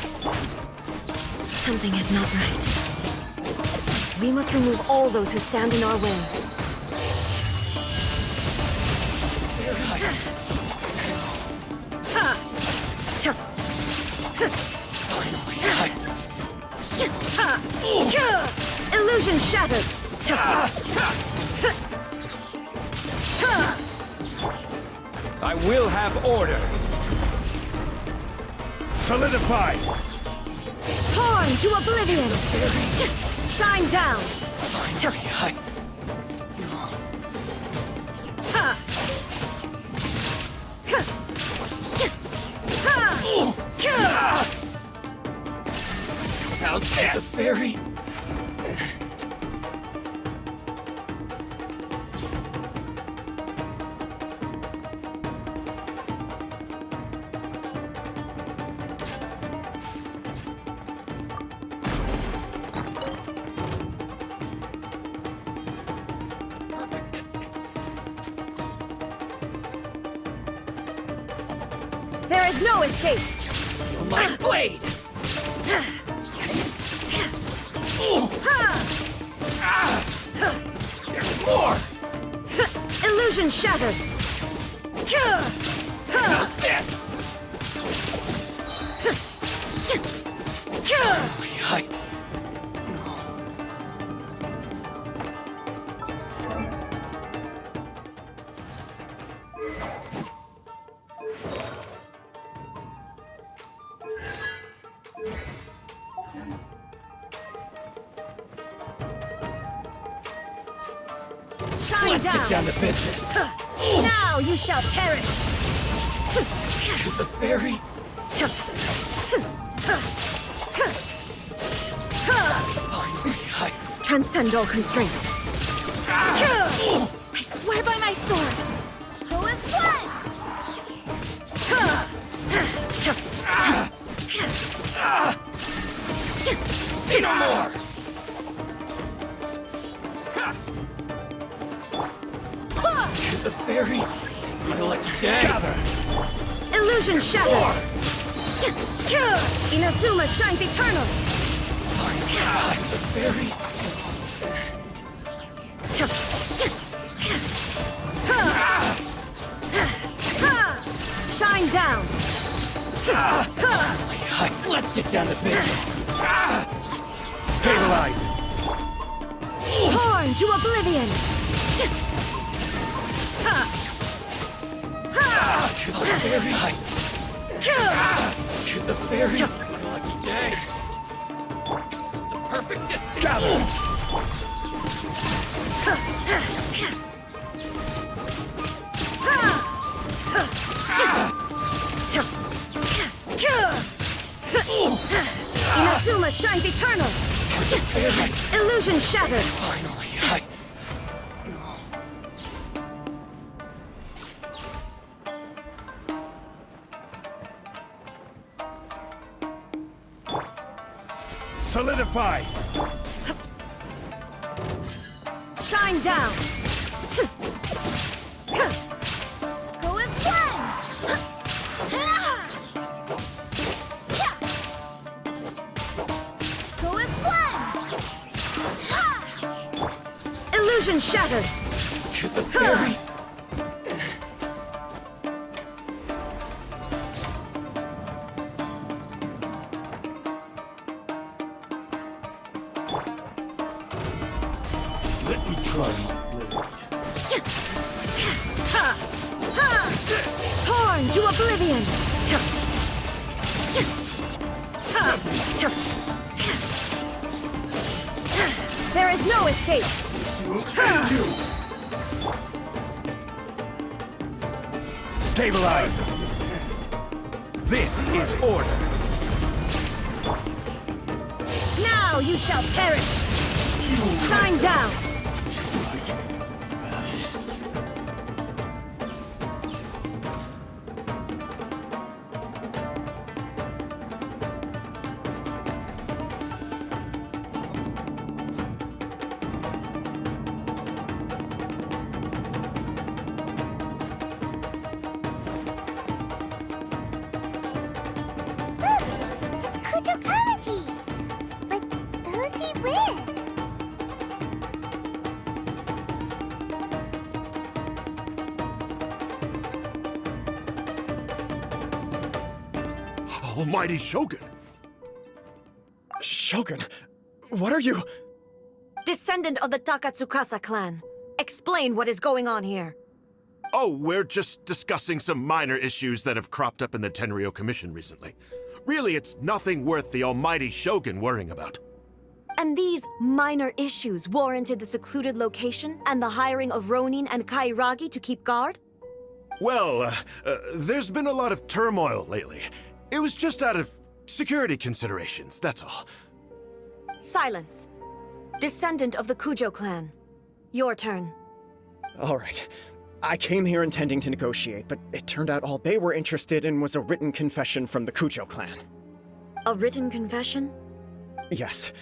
Something is not right. We must remove all those who stand in our way. Illusion shattered! I will have order! Solidify! Torn to oblivion! Shine down! How's this? The ferry? There is no escape! Feel my blade! There's more! Illusion shattered! How's this? Shine Let's down! get down to business! Now you shall perish! To the ferry? Transcend all constraints. I swear by my sword! Go as one! See no more! To the ferry? It's my lucky day! Gather! Illusion shattered! Inazuma shines eternal! The ferry? Shine down! Let's get down to business! Stabilize! Torn to oblivion! To the ferry! To the ferry! It's my lucky day! The perfect distance! Gather! Inazuma shines eternal! Illusion shattered! Finally, Solidify! Shine down! Go as one! Go as one! Illusion shattered! To the ferry! Let me try my blade. Torn to oblivion! There is no escape! Stabilize! This is order! Now you shall perish! Shine down! Almighty Shogun! Shogun, what are you? Descendant of the Takatsukasa clan. Explain what is going on here. Oh, we're just discussing some minor issues that have cropped up in the Tenryou Commission recently. Really, it's nothing worth the Almighty Shogun worrying about. And these minor issues warranted the secluded location and the hiring of Ronin and Kairagi to keep guard? Well, there's been a lot of turmoil lately. It was just out of security considerations, that's all. Silence. Descendant of the Kujo clan. Your turn. All right. I came here intending to negotiate, but it turned out all they were interested in was a written confession from the Kujo clan. A written confession? Yes.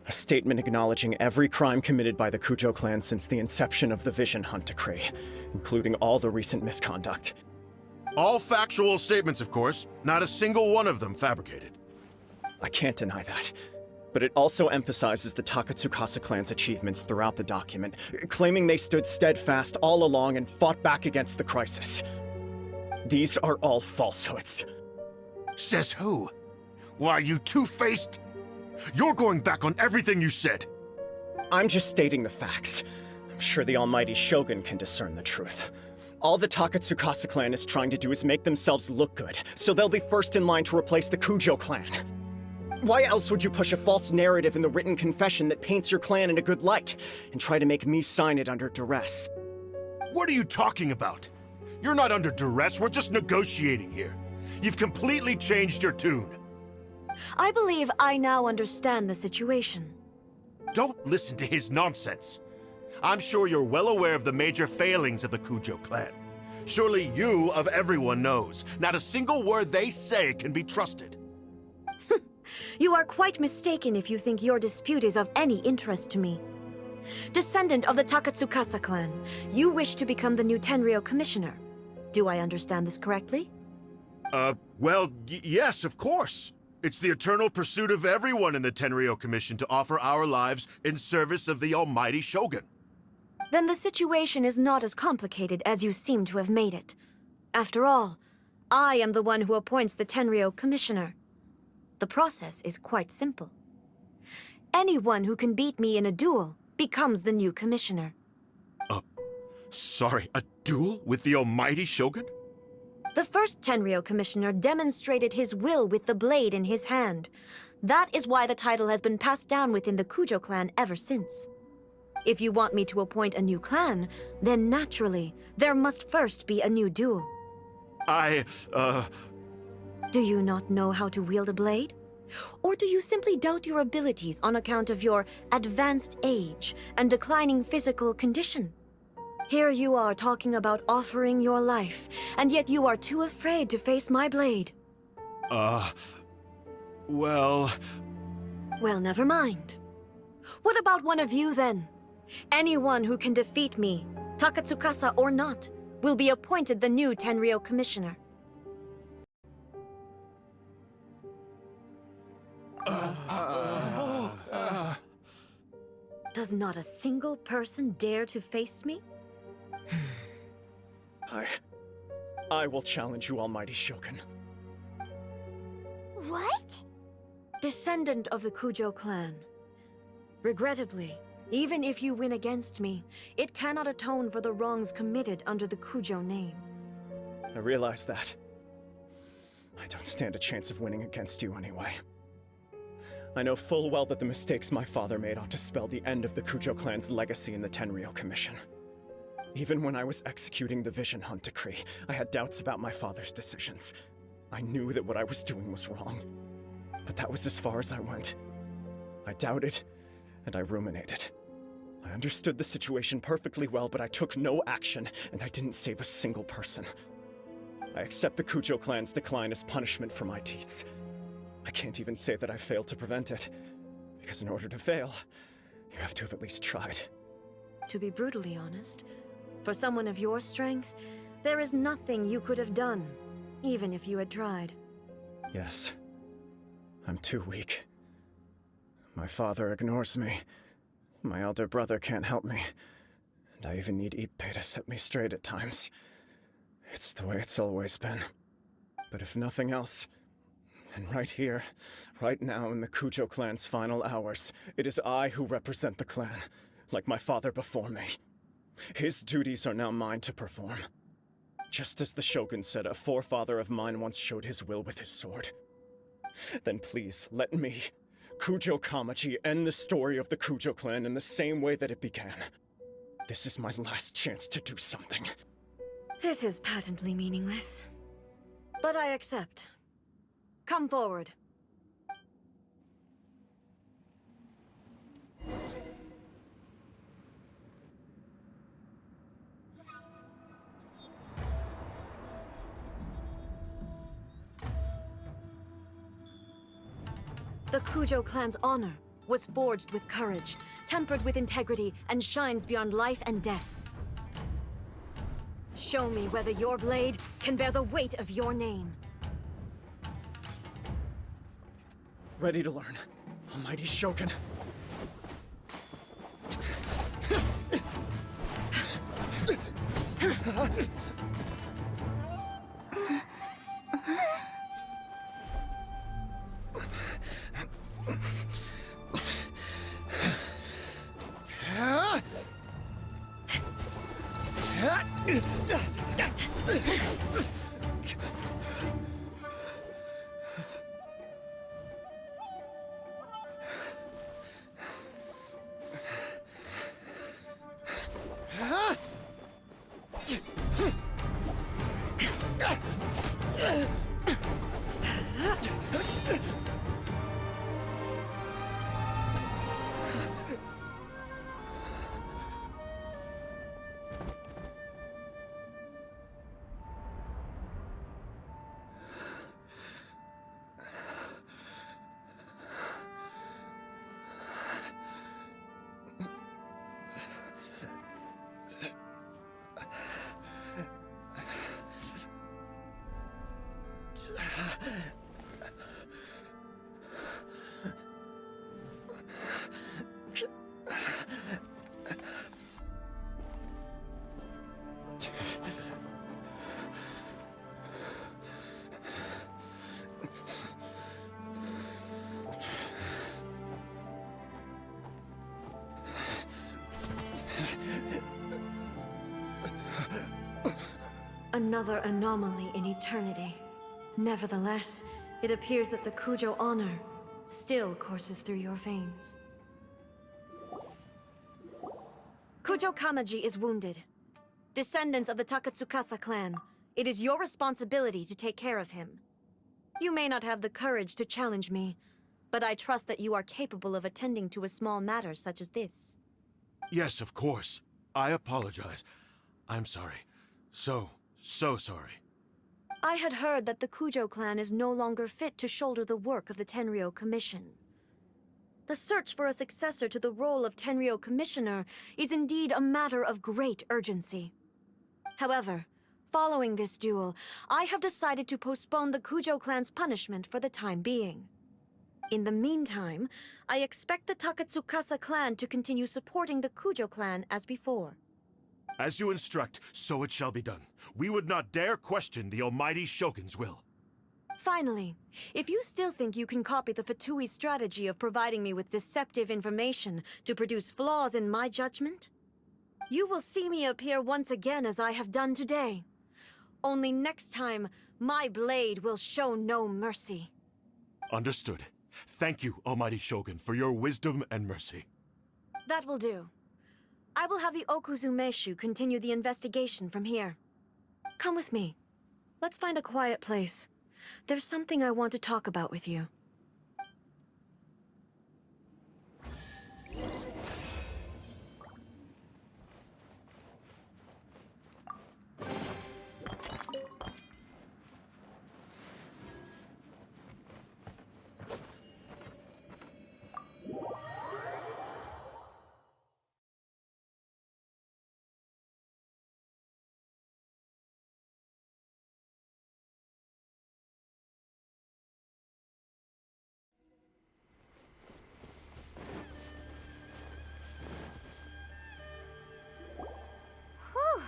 A statement acknowledging every crime committed by the Kujo clan since the inception of the Vision Hunt Decree, including all the recent misconduct. All factual statements, of course. Not a single one of them fabricated. I can't deny that. But it also emphasizes the Takatsukasa clan's achievements throughout the document, claiming they stood steadfast all along and fought back against the crisis. These are all falsehoods. Says who? Why, you two-faced... You're going back on everything you said. I'm just stating the facts. I'm sure the Almighty Shogun can discern the truth. All the Takatsukasa clan is trying to do is make themselves look good, so they'll be first in line to replace the Kujo clan. Why else would you push a false narrative in the written confession that paints your clan in a good light, and try to make me sign it under duress? What are you talking about? You're not under duress, we're just negotiating here. You've completely changed your tune. I believe I now understand the situation. Don't listen to his nonsense. I'm sure you're well aware of the major failings of the Kujo clan. Surely you, of everyone, knows. Not a single word they say can be trusted. You are quite mistaken if you think your dispute is of any interest to me. Descendant of the Takatsukasa clan, you wish to become the new Tenryou commissioner. Do I understand this correctly? Well, yes, of course. It's the eternal pursuit of everyone in the Tenryou Commission to offer our lives in service of the Almighty Shogun. Then the situation is not as complicated as you seem to have made it. After all, I am the one who appoints the Tenryou commissioner. The process is quite simple. Anyone who can beat me in a duel becomes the new commissioner. Sorry, a duel with the Almighty Shogun? The first Tenryou commissioner demonstrated his will with the blade in his hand. That is why the title has been passed down within the Kujo clan ever since. If you want me to appoint a new clan, then naturally, there must first be a new duel. Do you not know how to wield a blade? Or do you simply doubt your abilities on account of your advanced age and declining physical condition? Here you are talking about offering your life, and yet you are too afraid to face my blade. Well, never mind. What about one of you, then? Anyone who can defeat me, Takatsukasa or not, will be appointed the new Tenryou commissioner. Does not a single person dare to face me? I will challenge you, Almighty Shogun. What? Descendant of the Kujo clan. Regrettably, even if you win against me, it cannot atone for the wrongs committed under the Kujo name. I realize that. I don't stand a chance of winning against you anyway. I know full well that the mistakes my father made ought to spell the end of the Kujo clan's legacy in the Tenryou Commission. Even when I was executing the Vision Hunt decree, I had doubts about my father's decisions. I knew that what I was doing was wrong. But that was as far as I went. I doubted, and I ruminated. I understood the situation perfectly well, but I took no action, and I didn't save a single person. I accept the Kujo clan's decline as punishment for my deeds. I can't even say that I failed to prevent it, because in order to fail, you have to have at least tried. To be brutally honest, for someone of your strength, there is nothing you could have done, even if you had tried. Yes. I'm too weak. My father ignores me. My elder brother can't help me. And I even need Ippei to set me straight at times. It's the way it's always been. But if nothing else, and right here, right now in the Kujo clan's final hours, it is I who represent the clan, like my father before me. His duties are now mine to perform. Just as the Shogun said, a forefather of mine once showed his will with his sword. Then please, let me, Kujo Kamaji, end the story of the Kujo clan in the same way that it began. This is my last chance to do something. This is patently meaningless. But I accept. Come forward. The Kujo clan's honor was forged with courage, tempered with integrity, and shines beyond life and death. Show me whether your blade can bear the weight of your name. Ready to learn, Almighty Shogun. Another anomaly in eternity. Nevertheless, it appears that the Kujo honor still courses through your veins. Kujo Kamaji is wounded. Descendants of the Takatsukasa clan, it is your responsibility to take care of him. You may not have the courage to challenge me, but I trust that you are capable of attending to a small matter such as this. Yes, of course. I apologize. I'm sorry. So sorry. I had heard that the Kujo clan is no longer fit to shoulder the work of the Tenryou Commission. The search for a successor to the role of Tenryou Commissioner is indeed a matter of great urgency. However, following this duel, I have decided to postpone the Kujo clan's punishment for the time being. In the meantime, I expect the Takatsukasa clan to continue supporting the Kujo clan as before. As you instruct, so it shall be done. We would not dare question the Almighty Shogun's will. Finally, if you still think you can copy the Fatui's strategy of providing me with deceptive information to produce flaws in my judgment, you will see me appear once again as I have done today. Only next time, my blade will show no mercy. Understood. Thank you, Almighty Shogun, for your wisdom and mercy. That will do. I will have the Okuzumeshu continue the investigation from here. Come with me. Let's find a quiet place. There's something I want to talk about with you. Whew.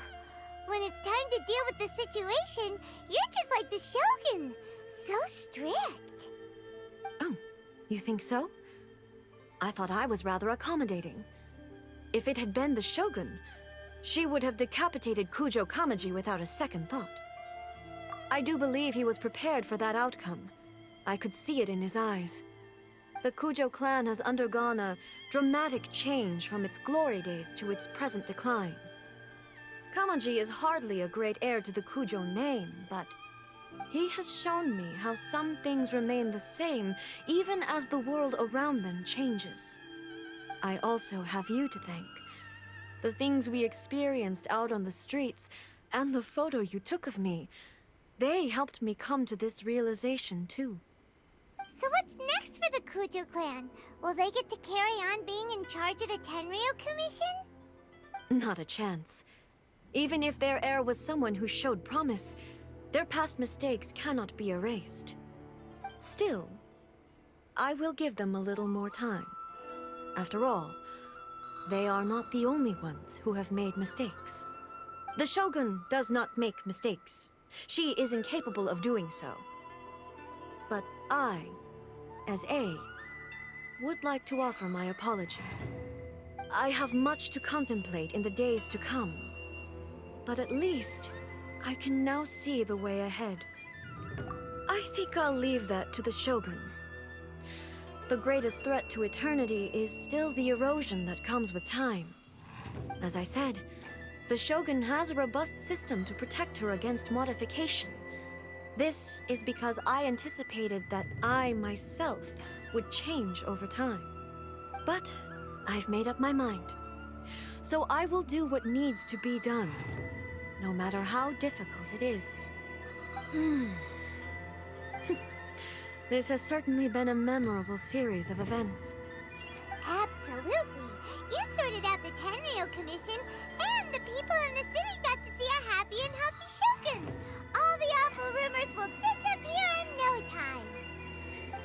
When it's time to deal with the situation, you're just like the Shogun. So strict. Oh, you think so? I thought I was rather accommodating. If it had been the Shogun, she would have decapitated Kujo Kamaji without a second thought. I do believe he was prepared for that outcome. I could see it in his eyes. The Kujo clan has undergone a dramatic change from its glory days to its present decline. Kamaji is hardly a great heir to the Kujo name, but he has shown me how some things remain the same even as the world around them changes. I also have you to thank. The things we experienced out on the streets, and the photo you took of me, they helped me come to this realization too. So what's next for the Kujo clan? Will they get to carry on being in charge of the Tenryu Commission? Not a chance. Even if their heir was someone who showed promise, their past mistakes cannot be erased. Still, I will give them a little more time. After all, they are not the only ones who have made mistakes. The Shogun does not make mistakes. She is incapable of doing so. But I, as A, would like to offer my apologies. I have much to contemplate in the days to come. But at least, I can now see the way ahead. I think I'll leave that to the Shogun. The greatest threat to eternity is still the erosion that comes with time. As I said, the Shogun has a robust system to protect her against modification. This is because I anticipated that I myself would change over time. But I've made up my mind. So I will do what needs to be done, no matter how difficult it is. This has certainly been a memorable series of events. Absolutely. You sorted out the Tenryu Commission, and the people in the city got to see a happy and healthy Shogun. All the awful rumors will disappear in no time.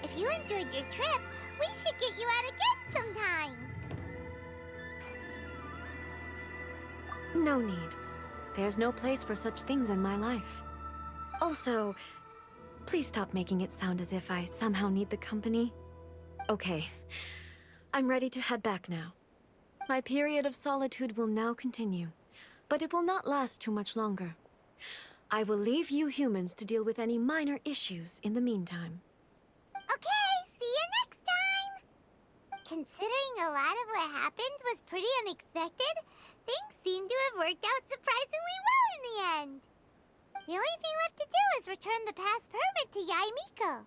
If you enjoyed your trip, we should get you out again sometime. No need. There's no place for such things in my life. Also, please stop making it sound as if I somehow need the company. Okay, I'm ready to head back now. My period of solitude will now continue, but it will not last too much longer. I will leave you humans to deal with any minor issues in the meantime. Okay, see you next time! Considering a lot of what happened was pretty unexpected, things seem to have worked out surprisingly well in the end. The only thing left to do is return the pass permit to Yaimiko.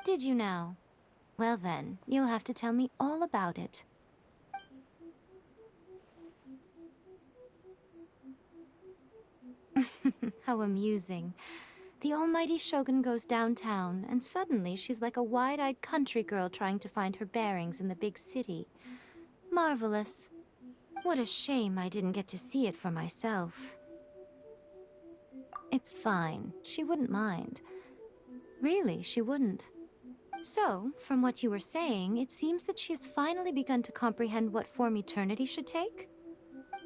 Did you now? Well then, you'll have to tell me all about it. How amusing. The almighty Shogun goes downtown, and suddenly she's like a wide-eyed country girl trying to find her bearings in the big city. Marvelous. What a shame I didn't get to see it for myself. It's fine. She wouldn't mind. Really, she wouldn't. So, from what you were saying, it seems that she has finally begun to comprehend what form eternity should take?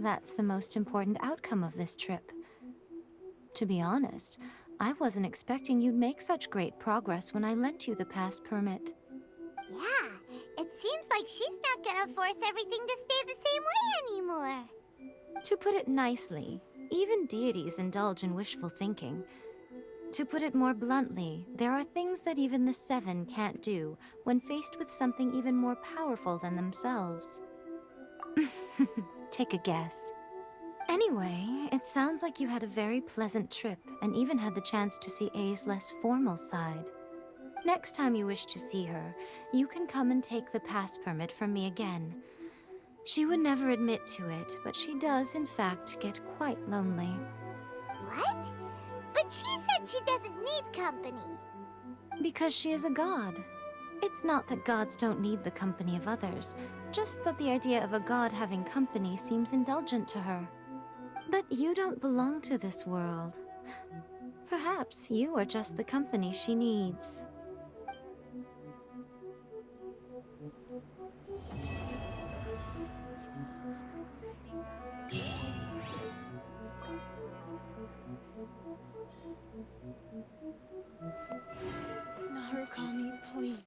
That's the most important outcome of this trip. To be honest, I wasn't expecting you'd make such great progress when I lent you the pass permit. Yeah, it seems like she's not gonna force everything to stay the same way anymore. To put it nicely, even deities indulge in wishful thinking. To put it more bluntly, there are things that even the Seven can't do when faced with something even more powerful than themselves. Take a guess. Anyway, it sounds like you had a very pleasant trip and even had the chance to see A's less formal side. Next time you wish to see her, you can come and take the pass permit from me again. She would never admit to it, but she does, in fact, get quite lonely. What? But she said she doesn't need company. Because she is a god. It's not that gods don't need the company of others, just that the idea of a god having company seems indulgent to her. But you don't belong to this world. Perhaps you are just the company she needs.